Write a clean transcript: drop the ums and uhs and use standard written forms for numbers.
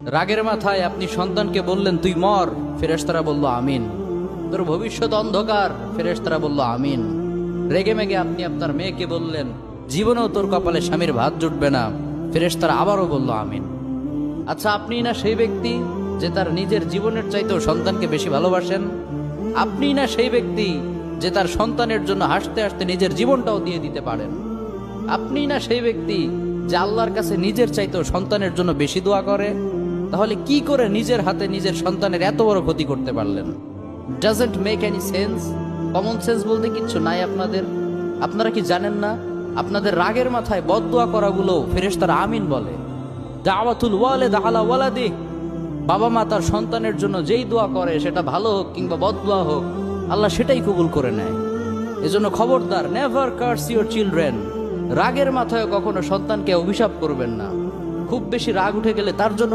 রাগের মাথায় আপনি সন্তানকে বললেন তুই মর, ফেরেশতারা বলল আমিন। তোর ভবিষ্যৎ অন্ধকার, ফেরেশতারা বলল আমিন। রেগে মেগে আপনি আপনার মেয়েকে বললেন জীবনেও তোর কপালে স্বামীর ভাত জুটবে না, ফেরেশতারা আবারও বলল আমিন। আচ্ছা, আপনি না সেই ব্যক্তি যে তার নিজের জীবনের চাইতেও সন্তানকে বেশি ভালোবাসেন? আপনি না সেই ব্যক্তি যে তার সন্তানের জন্য হাসতে হাসতে নিজের জীবনটাও দিয়ে দিতে পারেন? আপনি না সেই ব্যক্তি যে আল্লাহর কাছে নিজের চাইতেও সন্তানের জন্য বেশি দোয়া করে? তাহলে কি করে নিজের হাতে নিজের সন্তানের এত বড় ক্ষতি করতে পারলেন? Doesn't make any sense. Common sense বলতে কিচ্ছু নাই আপনাদের? আপনারা কি জানেন না আপনাদের রাগের মাথায় বদদোয়া করাগুলো ফেরেশতারা আমিন বলে? দাওয়াতুল ওয়ালিদ আলা ওয়ালাদি, বাবা মা তার সন্তানের জন্য যেই দোয়া করে সেটা ভালো হোক কিংবা বদদোয়া হোক, আল্লাহ সেটাই কবুল করে নেয়। এজন্য খবরদার, নেভার কার্স ইউর চিলড্রেন। রাগের মাথায় কখনো সন্তানকে অভিশাপ করবেন না। খুব বেশি রাগ উঠে গেলে তার জন্য